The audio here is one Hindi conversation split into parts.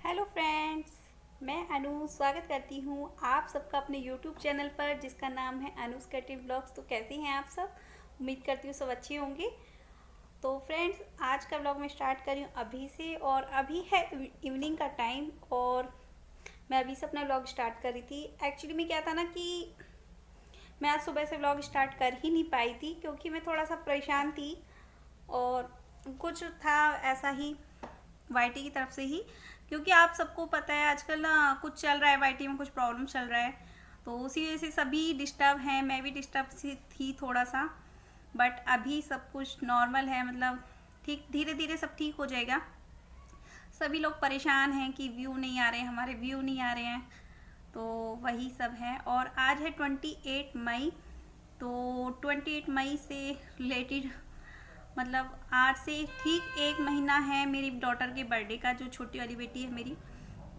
हेलो फ्रेंड्स, मैं अनु स्वागत करती हूँ आप सबका अपने यूट्यूब चैनल पर जिसका नाम है अनुस क्रिएटिव ब्लॉग्स। तो कैसे हैं आप सब? उम्मीद करती हूँ सब अच्छे होंगे। तो फ्रेंड्स, आज का ब्लॉग मैं स्टार्ट कर रही हूँ अभी से, और अभी है इवनिंग का टाइम और मैं अभी से अपना ब्लॉग स्टार्ट कर रही थी। एक्चुअली में क्या था ना कि मैं आज सुबह से ब्लॉग स्टार्ट कर ही नहीं पाई थी क्योंकि मैं थोड़ा सा परेशान थी और कुछ था ऐसा ही वाईटी की तरफ से ही, क्योंकि आप सबको पता है आजकल ना कुछ चल रहा है, वाईटी में कुछ प्रॉब्लम चल रहा है, तो उसी वजह से सभी डिस्टर्ब हैं। मैं भी डिस्टर्ब सी थी थोड़ा सा, बट अभी सब कुछ नॉर्मल है, मतलब ठीक धीरे धीरे सब ठीक हो जाएगा। सभी लोग परेशान हैं कि व्यू नहीं आ रहे हैं, हमारे व्यू नहीं आ रहे हैं, तो वही सब है। और आज है 28 मई, तो 28 मई से रिलेटेड मतलब आज से ठीक एक महीना है मेरी डॉटर के बर्थडे का। जो छोटी वाली बेटी है मेरी,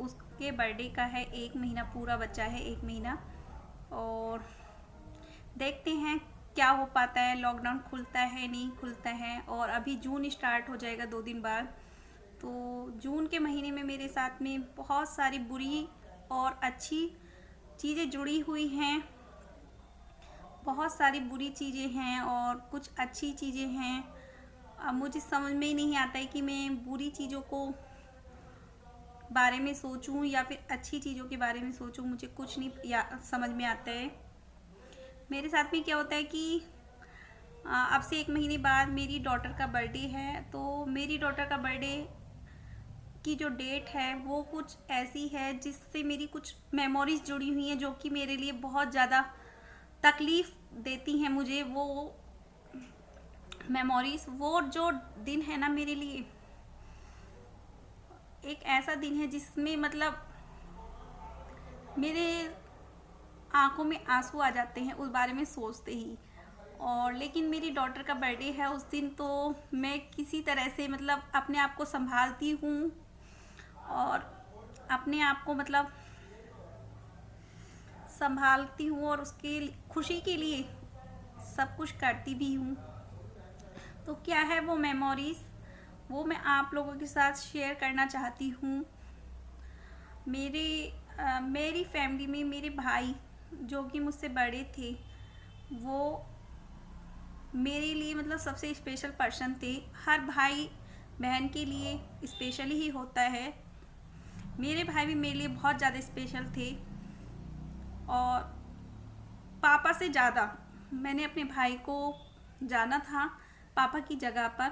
उसके बर्थडे का है एक महीना पूरा, बच्चा है एक महीना। और देखते हैं क्या हो पाता है, लॉकडाउन खुलता है नहीं खुलता है। और अभी जून स्टार्ट हो जाएगा 2 दिन बाद, तो जून के महीने में मेरे साथ में बहुत सारी बुरी और अच्छी चीज़ें जुड़ी हुई हैं। बहुत सारी बुरी चीज़ें हैं और कुछ अच्छी चीज़ें हैं। अब मुझे समझ में ही नहीं आता है कि मैं बुरी चीज़ों को बारे में सोचूं या फिर अच्छी चीज़ों के बारे में सोचूं, मुझे कुछ नहीं समझ में आता है। मेरे साथ में क्या होता है कि अब से एक महीने बाद मेरी डॉटर का बर्थडे है, तो मेरी डॉटर का बर्थडे की जो डेट है वो कुछ ऐसी है जिससे मेरी कुछ मेमोरीज जुड़ी हुई हैं, जो कि मेरे लिए बहुत ज़्यादा तकलीफ़ देती हैं मुझे। वो मेमोरीज, वो जो दिन है ना मेरे लिए एक ऐसा दिन है जिसमें मतलब मेरे आंखों में आंसू आ जाते हैं उस बारे में सोचते ही। और लेकिन मेरी डॉटर का बर्थडे है उस दिन, तो मैं किसी तरह से मतलब अपने आप को संभालती हूँ और अपने आप को मतलब संभालती हूँ और उसके खुशी के लिए सब कुछ करती भी हूँ। तो क्या है वो मेमोरीज, वो मैं आप लोगों के साथ शेयर करना चाहती हूँ। मेरी फैमिली में मेरे भाई जो कि मुझसे बड़े थे, वो मेरे लिए मतलब सबसे स्पेशल पर्सन थे। हर भाई बहन के लिए स्पेशल ही होता है। मेरे भाई भी मेरे लिए बहुत ज़्यादा स्पेशल थे और पापा से ज़्यादा मैंने अपने भाई को जाना था पापा की जगह पर।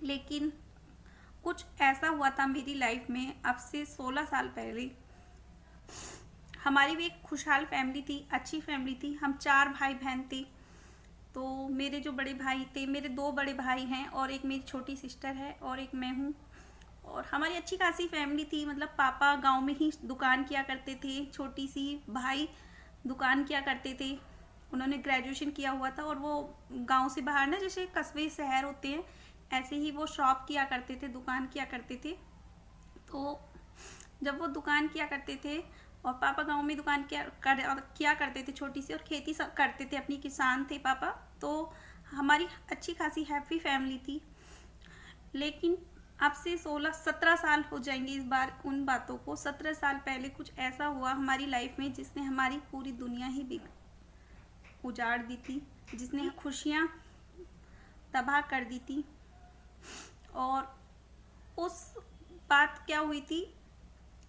लेकिन कुछ ऐसा हुआ था मेरी लाइफ में अब से 16 साल पहले। हमारी भी एक खुशहाल फैमिली थी, अच्छी फैमिली थी, हम 4 भाई बहन थे। तो मेरे जो बड़े भाई थे, मेरे 2 बड़े भाई हैं और एक मेरी छोटी सिस्टर है और एक मैं हूँ। और हमारी अच्छी खासी फैमिली थी, मतलब पापा गांव में ही दुकान किया करते थे, छोटी सी भाई दुकान किया करते थे। उन्होंने ग्रेजुएशन किया हुआ था और वो गांव से बाहर ना, जैसे कस्बे शहर होते हैं ऐसे ही वो शॉप किया करते थे, दुकान किया करते थे। तो जब वो दुकान किया करते थे और पापा गांव में दुकान किया करते थे छोटी सी, और खेती करते थे, अपनी किसान थे पापा। तो हमारी अच्छी खासी हैप्पी फैमिली थी। लेकिन अब से 16-17 साल हो जाएंगे इस बार उन बातों को। 17 साल पहले कुछ ऐसा हुआ हमारी लाइफ में जिसने हमारी पूरी दुनिया ही उजाड़ दी थी, जिसने खुशियाँ तबाह कर दी थी। और उस बात क्या हुई थी,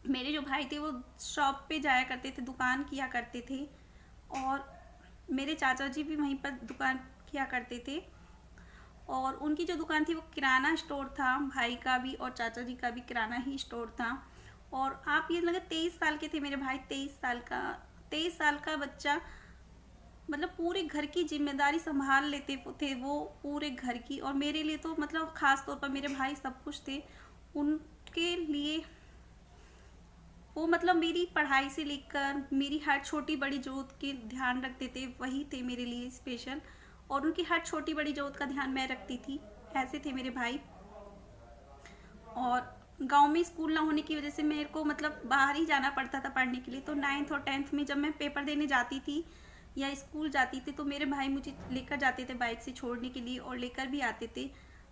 मेरे जो भाई थे वो शॉप पे जाया करते थे, दुकान किया करते थे, और मेरे चाचा जी भी वहीं पर दुकान किया करते थे। और उनकी जो दुकान थी वो किराना स्टोर था, भाई का भी और चाचा जी का भी किराना ही स्टोर था। और आप ये लगे 23 साल के थे मेरे भाई, 23 साल का बच्चा, मतलब पूरे घर की जिम्मेदारी संभाल लेते थे वो, पूरे घर की। और मेरे लिए तो मतलब ख़ास तौर पर मेरे भाई सब कुछ थे। उनके लिए वो मतलब मेरी पढ़ाई से लेकर मेरी हर छोटी बड़ी ज़रूरत की ध्यान रखते थे, वही थे मेरे लिए स्पेशल। और उनकी हर छोटी बड़ी ज़रूरत का ध्यान मैं रखती थी, ऐसे थे मेरे भाई। और गांव में स्कूल ना होने की वजह से मेरे को मतलब बाहर ही जाना पड़ता था पढ़ने के लिए। तो 9th और 10th में जब मैं पेपर देने जाती थी या स्कूल जाती थी, तो मेरे भाई मुझे लेकर जाते थे बाइक से छोड़ने के लिए और लेकर भी आते थे।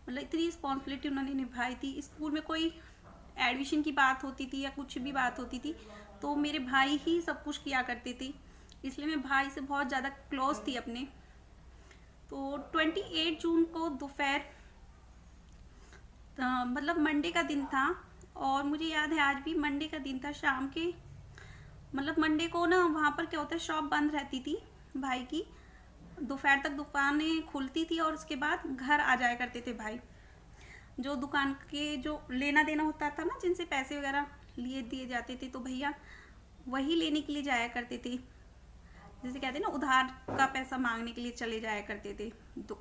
मतलब इतनी रिस्पॉन्सिबिलिटी उन्होंने निभाई थी। स्कूल में कोई एडमिशन की बात होती थी या कुछ भी बात होती थी तो मेरे भाई ही सब कुछ किया करते थे, इसलिए मैं भाई से बहुत ज़्यादा क्लोज थी अपने। तो 28 जून को दोपहर मतलब मंडे का दिन था, और मुझे याद है आज भी मंडे का दिन था। शाम के मतलब मंडे को ना वहाँ पर क्या होता है, शॉप बंद रहती थी भाई की, दोपहर तक दुकानें खुलती थी और उसके बाद घर आ जाया करते थे भाई। जो दुकान के जो लेना देना होता था ना, जिनसे पैसे वगैरह लिए दिए जाते थे, तो भैया वही लेने के लिए जाया करते थे। जैसे कहते हैं ना, उधार का पैसा मांगने के लिए चले जाया करते थे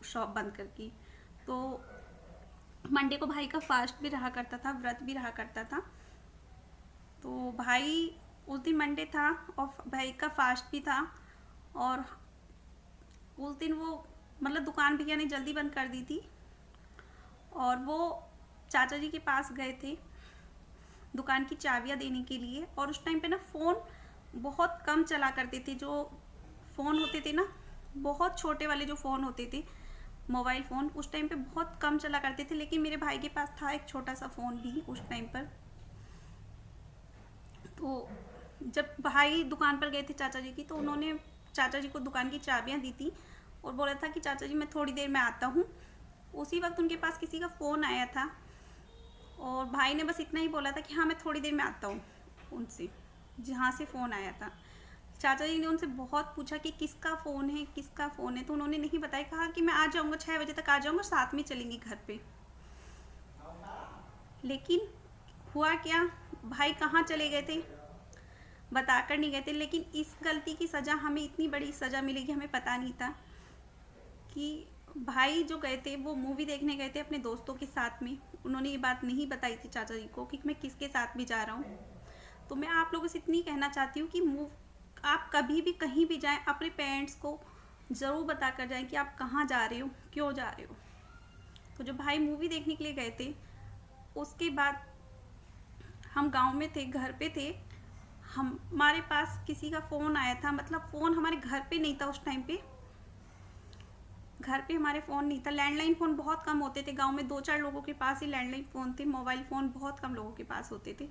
शॉप बंद करके। तो मंडे को भाई का फास्ट भी रहा करता था, व्रत भी रहा करता था। तो भाई उस दिन मंडे था और भाई का फास्ट भी था, और उस दिन वो मतलब दुकान भैया ने जल्दी बंद कर दी थी, और वो चाचा जी के पास गए थे दुकान की चाबियां देने के लिए। और उस टाइम पे ना फ़ोन बहुत कम चला करते थे, जो फ़ोन होते थे ना, बहुत छोटे वाले जो फ़ोन होते थे मोबाइल फ़ोन, उस टाइम पे बहुत कम चला करते थे। लेकिन मेरे भाई के पास था एक छोटा सा फ़ोन भी उस टाइम पर। तो जब भाई दुकान पर गए थे चाचा जी की, तो उन्होंने चाचा जी को दुकान की चाबियां दी थी और बोला था कि चाचा जी मैं थोड़ी देर में आता हूँ। उसी वक्त उनके पास किसी का फ़ोन आया था, और भाई ने बस इतना ही बोला था कि हाँ मैं थोड़ी देर में आता हूँ, उनसे जहाँ से फ़ोन आया था। चाचा जी ने उनसे बहुत पूछा कि किसका फ़ोन है, किसका फ़ोन है, तो उन्होंने नहीं बताया, कहा कि मैं आ जाऊँगा, 6 बजे तक आ जाऊँगा, साथ में चलेंगे घर पे। लेकिन हुआ क्या, भाई कहाँ चले गए थे, बताकर नहीं गए थे। लेकिन इस गलती की सज़ा, हमें इतनी बड़ी सज़ा मिलेगी हमें पता नहीं था कि भाई जो गए थे वो मूवी देखने गए थे अपने दोस्तों के साथ में। उन्होंने ये बात नहीं बताई थी चाचा जी को कि मैं किसके साथ भी जा रहा हूँ। तो मैं आप लोगों से इतनी कहना चाहती हूँ कि आप कभी भी कहीं भी जाएं, अपने पेरेंट्स को ज़रूर बता कर जाएं कि आप कहाँ जा रहे हो, क्यों जा रहे हो। तो जो भाई मूवी देखने के लिए गए थे, उसके बाद हम गांव में थे, घर पे थे, हमारे पास किसी का फ़ोन आया था। मतलब फ़ोन हमारे घर पे नहीं था उस टाइम पे, घर पे हमारे फ़ोन नहीं था। लैंडलाइन फ़ोन बहुत कम होते थे गांव में, 2-4 लोगों के पास ही लैंडलाइन फ़ोन थे, मोबाइल फ़ोन बहुत कम लोगों के पास होते थे।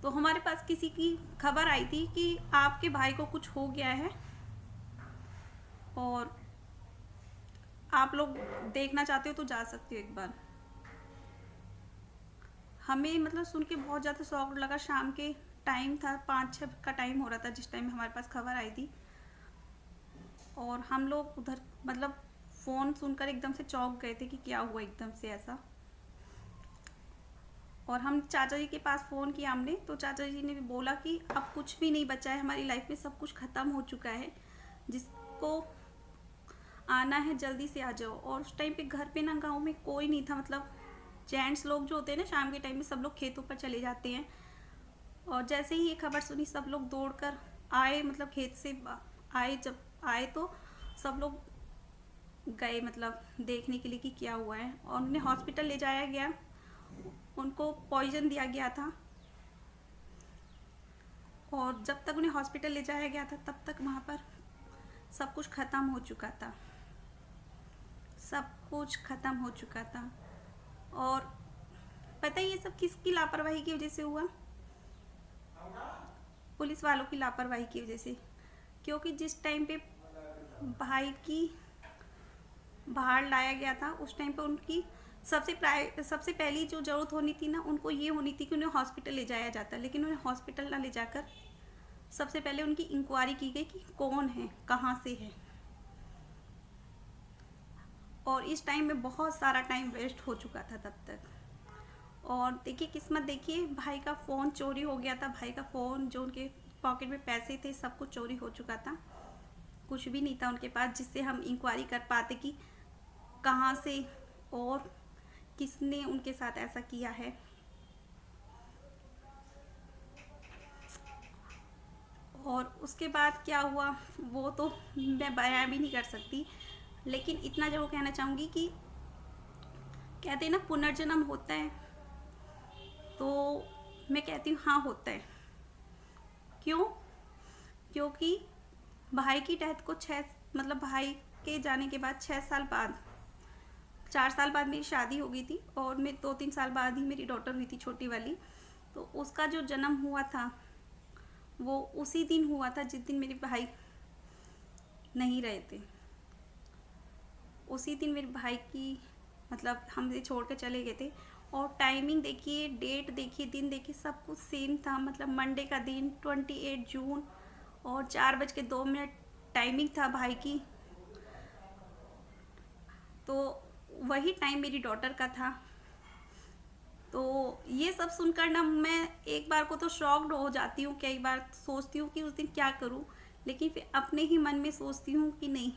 तो हमारे पास किसी की खबर आई थी कि आपके भाई को कुछ हो गया है और आप लोग देखना चाहते हो तो जा सकते हो एक बार। हमें मतलब सुन के बहुत ज़्यादा शॉक लगा। शाम के टाइम था, 5-6 का टाइम हो रहा था जिस टाइम हमारे पास खबर आई थी, और हम लोग उधर मतलब फ़ोन सुनकर एकदम से चौंक गए थे कि क्या हुआ एकदम से ऐसा। और हम चाचा जी के पास फ़ोन किया हमने, तो चाचा जी ने भी बोला कि अब कुछ भी नहीं बचा है हमारी लाइफ में, सब कुछ ख़त्म हो चुका है, जिसको आना है जल्दी से आ जाओ। और उस टाइम पे घर पे ना गांव में कोई नहीं था। मतलब जेंट्स लोग जो होते हैं ना, शाम के टाइम में सब लोग खेतों पर चले जाते हैं, और जैसे ही ये खबर सुनी सब लोग दौड़कर आए, मतलब खेत से आए। जब आए तो सब लोग गए मतलब देखने के लिए कि क्या हुआ है, और उन्हें हॉस्पिटल ले जाया गया। उनको पॉइजन दिया गया था, और जब तक उन्हें हॉस्पिटल ले जाया गया था तब तक वहाँ पर सब कुछ ख़त्म हो चुका था, सब कुछ ख़त्म हो चुका था। और पता है ये सब किसकी लापरवाही की वजह से हुआ? पुलिस वालों की लापरवाही की वजह से। क्योंकि जिस टाइम पे भाई की बाहर लाया गया था, उस टाइम पे उनकी सबसे पहली जो ज़रूरत होनी थी ना, उनको ये होनी थी कि उन्हें हॉस्पिटल ले जाया जाता। लेकिन उन्हें हॉस्पिटल ना ले जाकर सबसे पहले उनकी इंक्वायरी की गई कि कौन है, कहाँ से है। और इस टाइम में बहुत सारा टाइम वेस्ट हो चुका था तब तक। और देखिए किस्मत, देखिए भाई का फ़ोन चोरी हो गया था। भाई का फ़ोन, जो उनके पॉकेट में पैसे थे, सब कुछ चोरी हो चुका था। कुछ भी नहीं था उनके पास जिससे हम इंक्वायरी कर पाते कि कहाँ से और किसने उनके साथ ऐसा किया है। और उसके बाद क्या हुआ वो तो मैं बयां भी नहीं कर सकती। लेकिन इतना ज़रूर कहना चाहूँगी कि कहते हैं ना पुनर्जन्म होता है, तो मैं कहती हूँ हाँ होता है। क्यों? क्योंकि भाई की डेथ को मतलब भाई के जाने के बाद 6 साल बाद 4 साल बाद मेरी शादी हो गई थी और मैं 2-3 साल बाद ही मेरी डॉटर हुई थी, छोटी वाली। तो उसका जो जन्म हुआ था वो उसी दिन हुआ था जिस दिन मेरे भाई नहीं रहे थे। उसी दिन मेरे भाई की मतलब हमसे छोड़ कर चले गए थे। और टाइमिंग देखिए, डेट देखिए, दिन देखिए, सब कुछ सेम था। मतलब मंडे का दिन 28 जून और 4:02 टाइमिंग था भाई की। तो वही टाइम मेरी डॉटर का था। तो ये सब सुनकर ना मैं एक बार को तो शॉक्ड हो जाती हूँ, कई बार सोचती हूँ कि उस दिन क्या करूँ, लेकिन फिर अपने ही मन में सोचती हूँ कि नहीं,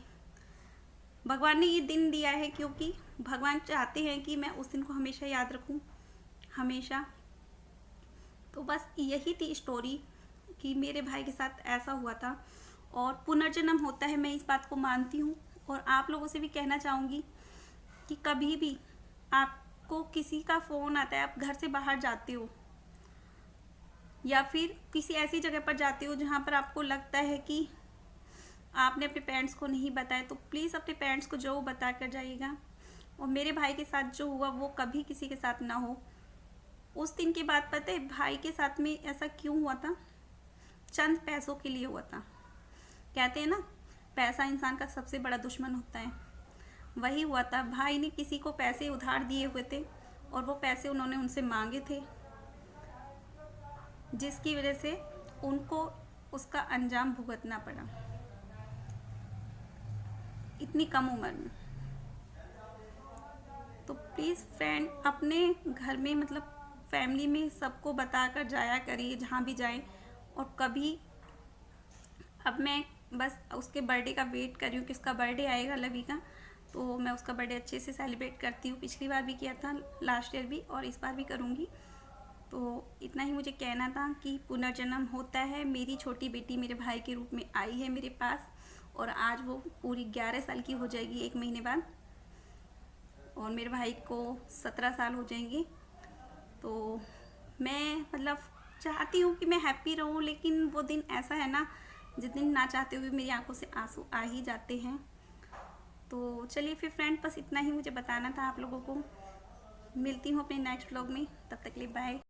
भगवान ने ये दिन दिया है क्योंकि भगवान चाहते हैं कि मैं उस दिन को हमेशा याद रखूँ, हमेशा। तो बस यही थी स्टोरी कि मेरे भाई के साथ ऐसा हुआ था और पुनर्जन्म होता है, मैं इस बात को मानती हूँ। और आप लोगों से भी कहना चाहूँगी कि कभी भी आपको किसी का फ़ोन आता है, आप घर से बाहर जाते हो या फिर किसी ऐसी जगह पर जाते हो जहाँ पर आपको लगता है कि आपने अपने पेरेंट्स को नहीं बताया, तो प्लीज़ अपने पेरेंट्स को ज़रूर बता कर जाइएगा। और मेरे भाई के साथ जो हुआ वो कभी किसी के साथ ना हो। उस दिन के बाद पता है भाई के साथ में ऐसा क्यों हुआ था? चंद पैसों के लिए हुआ था। कहते हैं ना, पैसा इंसान का सबसे बड़ा दुश्मन होता है। वही हुआ था, भाई ने किसी को पैसे उधार दिए हुए थे और वो पैसे उन्होंने उनसे मांगे थे, जिसकी वजह से उनको उसका अंजाम भुगतना पड़ा इतनी कम उम्र में। तो प्लीज़ फ्रेंड, अपने घर में मतलब फैमिली में सबको बता कर जाया करिए जहाँ भी जाएं। और कभी, अब मैं बस उसके बर्थडे का वेट कर रही हूँ कि उसका बर्थडे आएगा लवी का, तो मैं उसका बर्थडे अच्छे से सेलिब्रेट करती हूँ। पिछली बार भी किया था, लास्ट ईयर भी, और इस बार भी करूँगी। तो इतना ही मुझे कहना था कि पुनर्जन्म होता है। मेरी छोटी बेटी मेरे भाई के रूप में आई है मेरे पास और आज वो पूरी 11 साल की हो जाएगी 1 महीने बाद, और मेरे भाई को 17 साल हो जाएंगे। तो मैं मतलब चाहती हूँ कि मैं हैप्पी रहूँ, लेकिन वो दिन ऐसा है ना जिस दिन ना चाहते हुए मेरी आंखों से आंसू आ ही जाते हैं। तो चलिए फिर फ्रेंड, बस इतना ही मुझे बताना था आप लोगों को। मिलती हूँ अपने नेक्स्ट व्लॉग में, तब तक के लिए बाय।